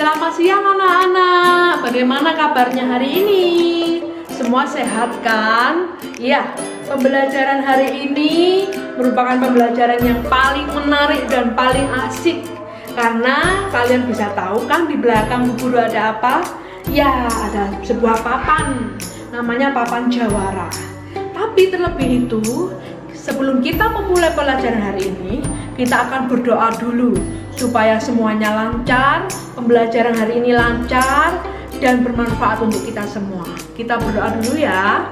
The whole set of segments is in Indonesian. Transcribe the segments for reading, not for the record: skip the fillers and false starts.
Selamat siang anak-anak, bagaimana kabarnya hari ini? Semua sehat kan? Iya, pembelajaran hari ini merupakan pembelajaran yang paling menarik dan paling asik. Karena kalian bisa tahu kan di belakang Bu Guru ada apa? Ya, ada sebuah papan, namanya papan jawara. Tapi terlebih itu, sebelum kita memulai pelajaran hari ini, kita akan berdoa dulu supaya semuanya lancar, pembelajaran hari ini lancar dan bermanfaat untuk kita semua. Kita berdoa dulu ya.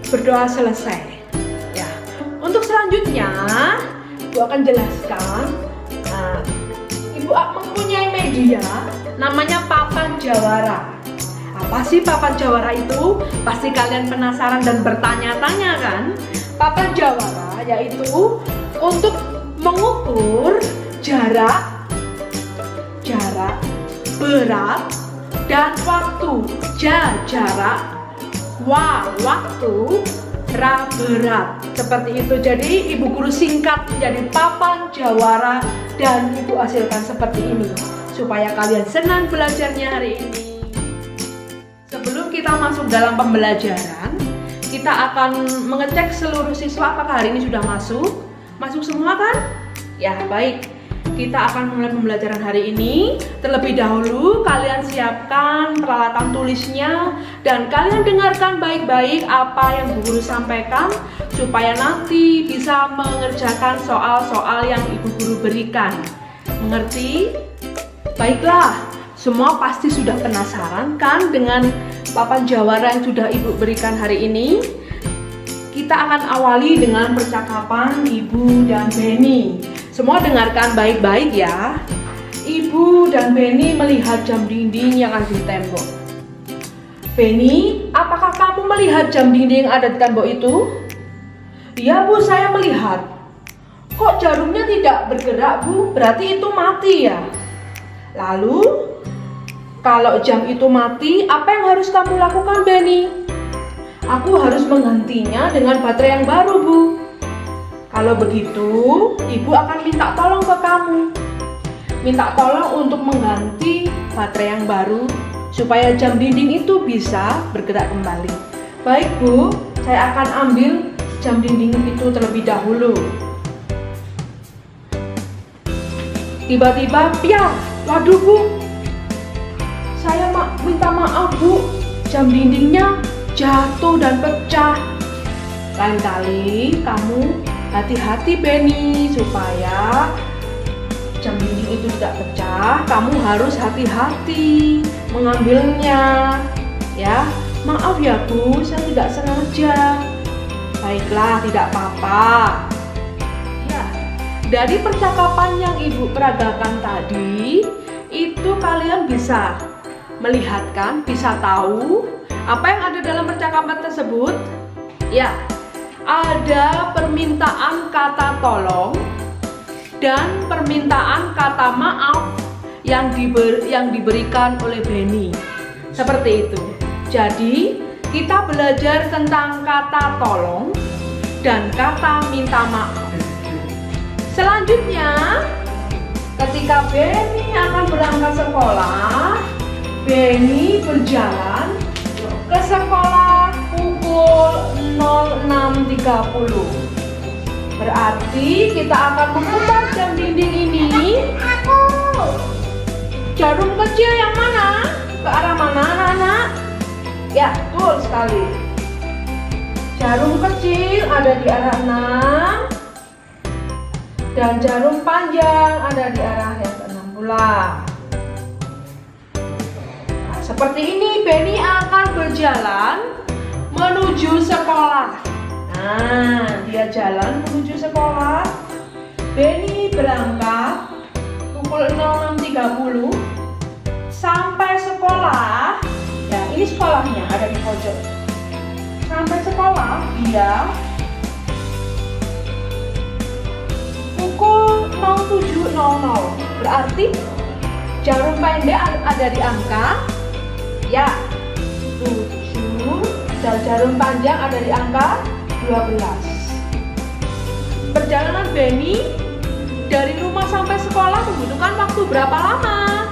Berdoa selesai. Ya. Untuk selanjutnya, Ibu akan jelaskan. Nah, Ibu mempunyai media namanya papan jawara. Apa sih papan jawara itu? Pasti kalian penasaran dan bertanya-tanya kan? Papan jawara yaitu untuk mengukur jarak, berat, dan waktu. Jarak, waktu, berat. Seperti itu. Jadi Ibu Guru singkat menjadi papan jawara dan Ibu hasilkan seperti ini supaya kalian senang belajarnya hari ini. Sebelum kita masuk dalam pembelajaran, kita akan mengecek seluruh siswa apakah hari ini sudah masuk. Masuk semua kan? Ya, baik. Kita akan mulai pembelajaran hari ini. Terlebih dahulu kalian siapkan peralatan tulisnya dan kalian dengarkan baik-baik apa yang Bu Guru sampaikan supaya nanti bisa mengerjakan soal-soal yang Ibu Guru berikan. Mengerti? Baiklah, semua pasti sudah penasaran kan dengan papan jawara yang sudah Ibu berikan hari ini? Kita akan awali dengan percakapan Ibu dan Beni. Semua dengarkan baik-baik ya. Ibu dan Beni melihat jam dinding yang ada di tembok. Beni, apakah kamu melihat jam dinding yang ada di tembok itu? Iya Bu, saya melihat. Kok jarumnya tidak bergerak Bu? Berarti itu mati ya? Lalu, kalau jam itu mati, apa yang harus kamu lakukan, Beni? Aku harus menggantinya dengan baterai yang baru, Bu. Kalau begitu, Ibu akan minta tolong ke kamu. Minta tolong untuk mengganti baterai yang baru, supaya jam dinding itu bisa bergerak kembali. Baik, Bu, saya akan ambil jam dinding itu terlebih dahulu. Tiba-tiba, piar! Waduh, Bu! Saya minta maaf Bu, jam dindingnya jatuh dan pecah. Lain kali kamu hati-hati Beni, supaya jam dinding itu tidak pecah. Kamu harus hati-hati mengambilnya. Ya, maaf ya Bu, saya tidak sengaja. Baiklah, tidak apa-apa. Ya, dari percakapan yang Ibu peragakan tadi, itu kalian bisa melihatkan, bisa tahu apa yang ada dalam percakapan tersebut. Ya, ada permintaan kata tolong dan permintaan kata maaf yang diberikan oleh Beni. Seperti itu. Jadi, kita belajar tentang kata tolong dan kata minta maaf. Selanjutnya, ketika Beni akan berangkat sekolah, Beni berjalan ke sekolah pukul 06.30. Berarti kita akan memutar jam dinding ini. Jarum kecil yang mana? Ke arah mana, anak-anak? Ya, betul sekali. Jarum kecil ada di arah 6 dan jarum panjang ada di arah yang ke-6 pula. Seperti ini, Beni akan berjalan menuju sekolah. Nah, dia jalan menuju sekolah. Beni berangkat pukul 06.30 sampai sekolah. Ya, ini sekolahnya ada di pojok. Sampai sekolah dia pukul 07.00. Berarti jarum pendek ada di angka 7 dan jarum panjang ada di angka 12. Perjalanan Beni dari rumah sampai sekolah membutuhkan waktu berapa lama?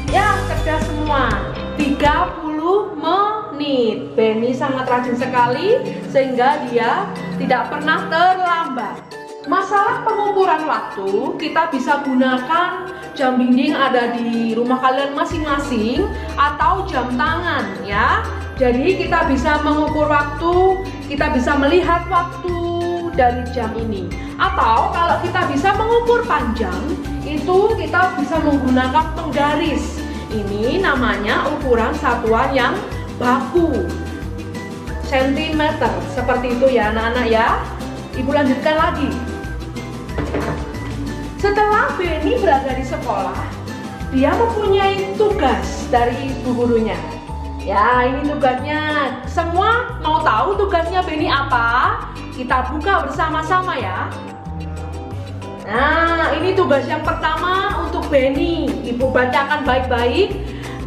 Ya, cerdas semua. 30 menit. Benny sangat rajin sekali sehingga dia tidak pernah terlambat. Masalah pengukuran waktu, kita bisa gunakan jam dinding ada di rumah kalian masing-masing atau jam tangan ya. Jadi kita bisa mengukur waktu, kita bisa melihat waktu dari jam ini. Atau kalau kita bisa mengukur panjang, itu kita bisa menggunakan penggaris. Ini namanya ukuran satuan yang baku, sentimeter. Seperti itu ya anak-anak ya. Ibu lanjutkan lagi. Setelah Benny berada di sekolah, dia mempunyai tugas dari ibu gurunya. Ya, ini tugasnya. Semua mau tahu tugasnya Benny apa? Kita buka bersama-sama ya. Nah, ini tugas yang pertama untuk Benny. Ibu bacakan baik-baik.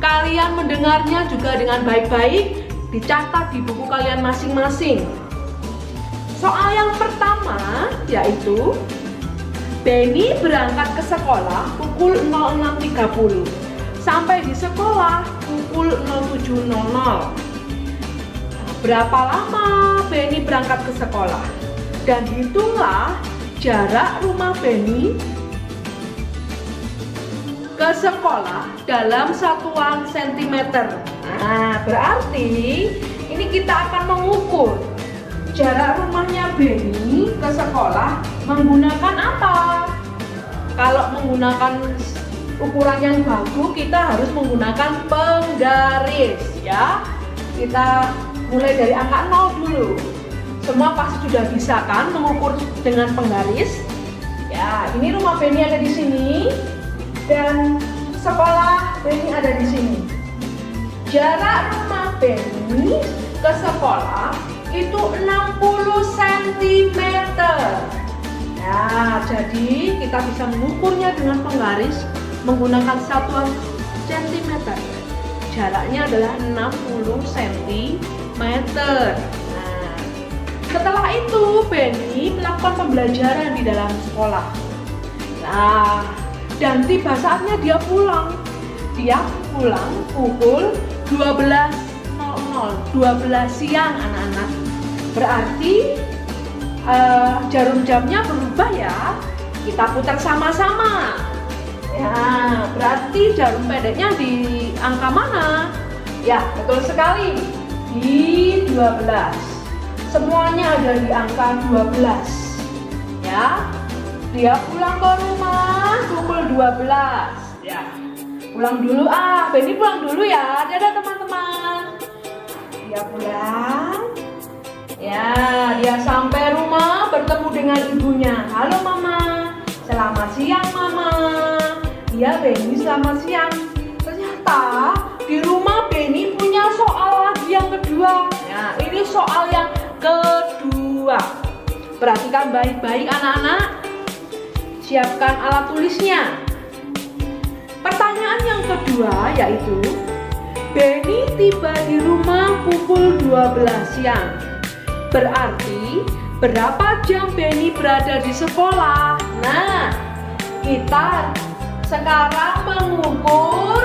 Kalian mendengarnya juga dengan baik-baik. Dicatat di buku kalian masing-masing. Soal yang pertama yaitu Benny berangkat ke sekolah pukul 06.30. Sampai di sekolah pukul 07.00. Berapa lama Benny berangkat ke sekolah? Dan hitunglah jarak rumah Benny ke sekolah dalam satuan sentimeter. Nah, berarti ini kita akan mengukur jarak rumahnya Benny ke sekolah menggunakan apa? Kalau menggunakan ukuran yang baku, kita harus menggunakan penggaris ya. Kita mulai dari angka 0 dulu. Semua pasti sudah bisa kan mengukur dengan penggaris? Ya, ini rumah Benny ada di sini dan sekolah Benny ada di sini. Jarak rumah Benny ke sekolah itu 60 cm. Ya, jadi kita bisa mengukurnya dengan penggaris menggunakan satuan sentimeter. Jaraknya adalah 60 cm. Nah, setelah itu Benny melakukan pembelajaran di dalam sekolah. Nah, dan tiba saatnya dia pulang. Dia pulang pukul 12 siang anak-anak. Berarti jarum jamnya berubah ya. Kita putar sama-sama. Ya, berarti jarum pendeknya di angka mana? Ya, betul sekali. Di 12. Semuanya ada di angka 12. Ya. Dia pulang ke rumah pukul 12. Ya. Pulang dulu Benny pulang dulu ya. Dadah teman-teman. Dia pulang. Ya, dia sampai rumah bertemu dengan ibunya. Halo Mama. Selamat siang Mama. Iya Benny, selamat siang. Ternyata di rumah Benny punya soal lagi yang kedua. Nah, ini soal yang kedua. Perhatikan baik-baik anak-anak. Siapkan alat tulisnya. Pertanyaan yang kedua yaitu Benny tiba di rumah pukul 12 siang. Berarti berapa jam Benny berada di sekolah? Nah, kita sekarang mengukur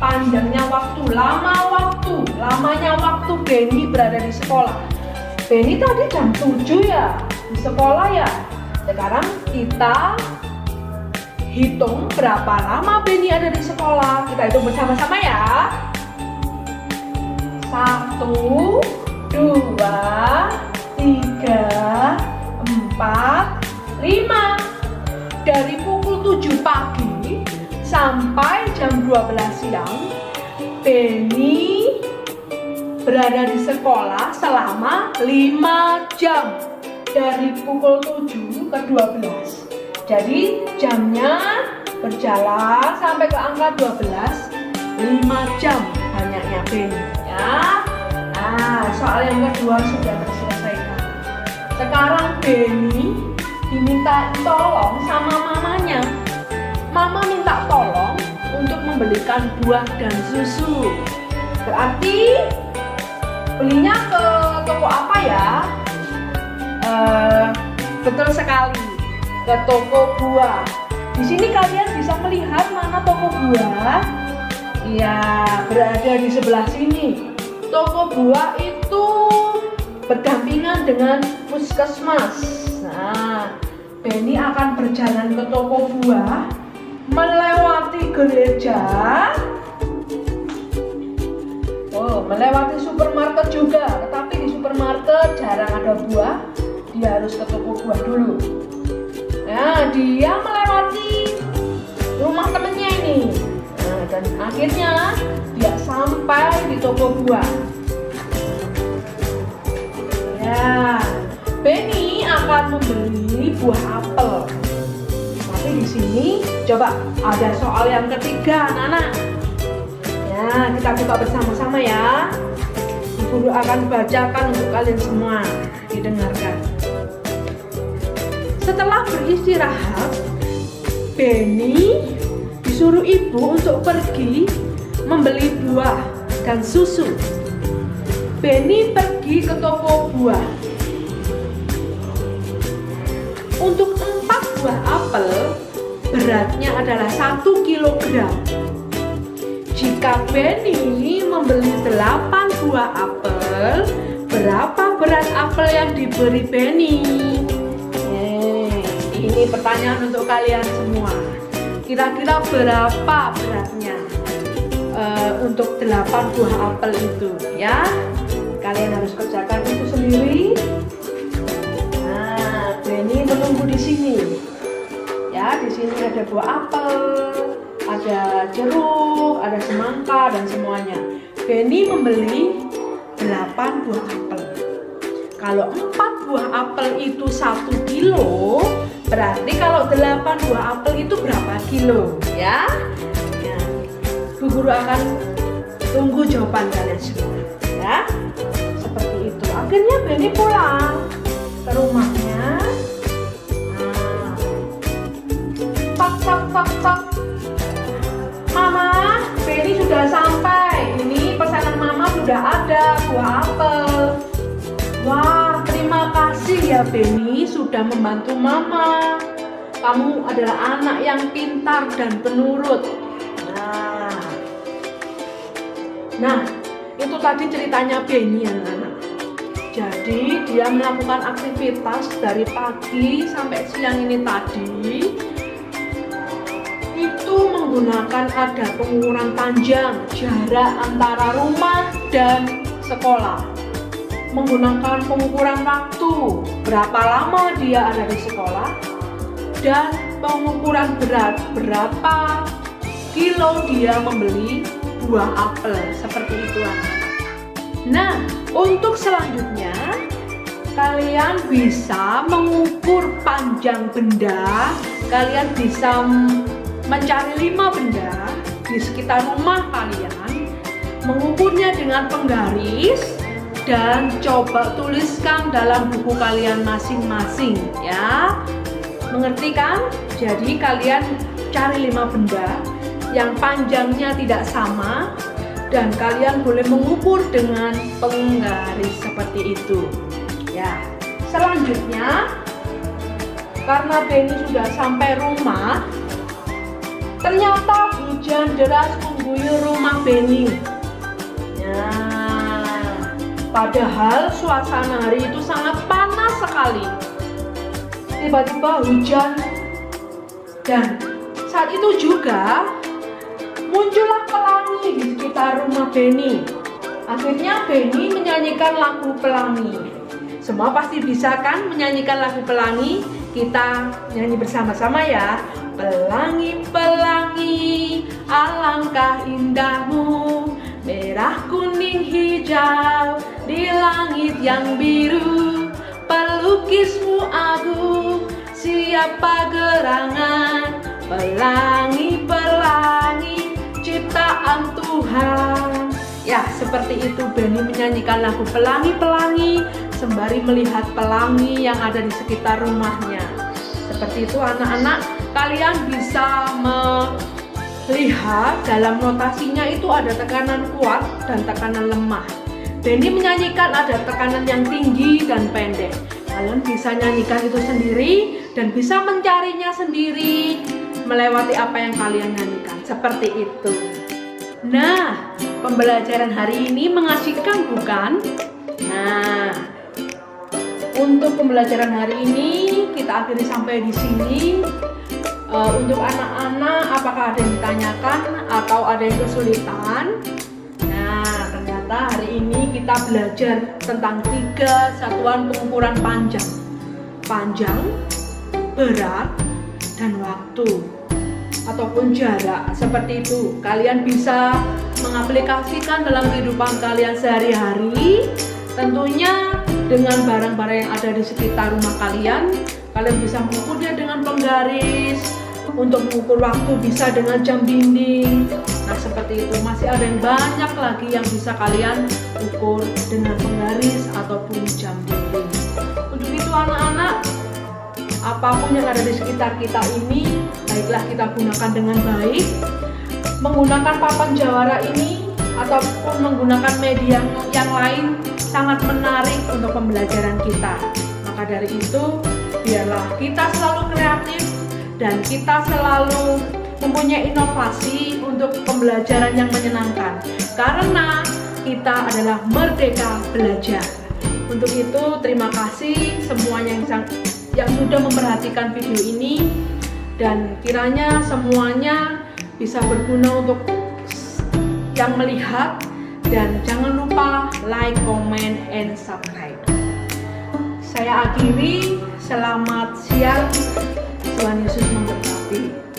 panjangnya waktu, lamanya waktu Benny berada di sekolah. Benny tadi jam 7 ya di sekolah ya. Sekarang kita hitung berapa lama Benny ada di sekolah. Kita hitung bersama-sama ya. 1, 2, 3, 4, 5. Dari pukul 7 pagi sampai jam 12 siang Benny berada di sekolah selama 5 jam. Dari pukul 7 ke 12. Jadi jamnya berjalan sampai ke angka 12, 5 jam banyaknya Benny ya. Nah, soal yang kedua sudah terselesaikan. Sekarang Benny diminta tolong sama mamanya. Mama minta tolong untuk membelikan buah dan susu. Berarti belinya ke toko apa ya? Betul sekali. ke toko buah. Di sini kalian bisa melihat mana toko buah. Ya, berada di sebelah sini. Toko buah itu berdampingan dengan puskesmas. Nah, Benny akan berjalan ke toko buah, melewati gereja, melewati supermarket juga. Tetapi di supermarket jarang ada buah, dia harus ke toko buah dulu. Nah, dia melewati rumah temennya ini. Nah, dan akhirnya dia sampai di toko buah. Ya, Benny akan membeli buah apel. Tapi di sini coba ada soal yang ketiga, anak-anak. Ya, kita buka bersama-sama ya. Guru akan bacakan untuk kalian semua, didengarkan. Setelah beristirahat, Benny disuruh ibu untuk pergi membeli buah dan susu. Benny pergi ke toko buah. Untuk 4 buah apel, beratnya adalah 1 kilogram. Jika Benny membeli 8 buah apel, berapa berat apel yang diberi Benny? Ini pertanyaan untuk kalian semua. Kira-kira berapa beratnya untuk 8 buah apel itu ya? Kalian harus kerjakan itu sendiri. Nah, Benny menunggu di sini. Ya, di sini ada buah apel, ada jeruk, ada semangka dan semuanya. Benny membeli 8 buah apel. Kalau 4 buah apel itu 1 kilo, berarti kalau 8 buah apel itu berapa kilo? Ya, Bu Guru akan tunggu jawaban kalian semua. Ya, seperti itu. Akhirnya Benny pulang ke rumahnya. Nah, tak. Mama, Benny sudah sampai. Ini pesanan Mama sudah ada buah apel. Wah, terima kasih ya Benny sudah membantu Mama. Kamu adalah anak yang pintar dan penurut. Nah, itu tadi ceritanya Benny ya anak. Jadi dia melakukan aktivitas dari pagi sampai siang ini tadi. Itu menggunakan ada pengukuran panjang jarak antara rumah dan sekolah. Menggunakan pengukuran waktu, berapa lama dia ada di sekolah, dan pengukuran berat, berapa kilo dia membeli buah apel, seperti itu anak. Nah, untuk selanjutnya kalian bisa mengukur panjang benda. Kalian bisa mencari 5 benda di sekitar rumah kalian, mengukurnya dengan penggaris, dan coba tuliskan dalam buku kalian masing-masing ya. Mengerti kan? Jadi kalian cari 5 benda yang panjangnya tidak sama dan kalian boleh mengukur dengan penggaris seperti itu ya. Selanjutnya, karena Benny sudah sampai rumah, ternyata hujan deras mengguyur rumah Benny. Padahal suasana hari itu sangat panas sekali. Tiba-tiba hujan, dan saat itu juga muncullah pelangi di sekitar rumah Benny. Akhirnya Benny menyanyikan lagu pelangi. Semua pasti bisa kan menyanyikan lagu pelangi? Kita nyanyi bersama-sama ya. Pelangi, pelangi, alangkah indahmu, merah, kuning, hijau, di langit yang biru. Pelukismu agung, siapa gerangan, pelangi, pelangi, ciptaan Tuhan. Ya, seperti itu Benny menyanyikan lagu pelangi-pelangi sembari melihat pelangi yang ada di sekitar rumahnya. Seperti itu anak-anak, kalian bisa melihat dalam notasinya itu ada tekanan kuat dan tekanan lemah. Benny menyanyikan ada tekanan yang tinggi dan pendek. Kalian bisa nyanyikan itu sendiri dan bisa mencarinya sendiri melewati apa yang kalian nyanyikan. Seperti itu. Nah, pembelajaran hari ini mengasihkan bukan? Nah, untuk pembelajaran hari ini kita akhiri sampai di sini. Untuk anak-anak, apakah ada yang ditanyakan atau ada yang kesulitan? Nah, ternyata hari ini kita belajar tentang 3 satuan pengukuran panjang. Panjang, berat, dan waktu ataupun jarak. Seperti itu. Kalian bisa mengaplikasikan dalam kehidupan kalian sehari-hari. Tentunya dengan barang-barang yang ada di sekitar rumah kalian. Kalian bisa mengukurnya dengan penggaris. Untuk mengukur waktu bisa dengan jam dinding. Nah, seperti itu. Masih ada yang banyak lagi yang bisa kalian ukur dengan penggaris ataupun jam dinding. Untuk itu anak-anak, apapun yang ada di sekitar kita ini, baiklah kita gunakan dengan baik. Menggunakan papan jawara ini ataupun menggunakan media yang lain sangat menarik untuk pembelajaran kita. Maka dari itu, biarlah kita selalu kreatif dan kita selalu mempunyai inovasi untuk pembelajaran yang menyenangkan. Karena kita adalah merdeka belajar. Untuk itu, terima kasih semuanya yang sudah memperhatikan video ini. Dan kiranya semuanya bisa berguna untuk yang melihat. Dan jangan lupa like, comment, and subscribe. Saya akhiri, selamat siang. Tuhan Yesus memberkati.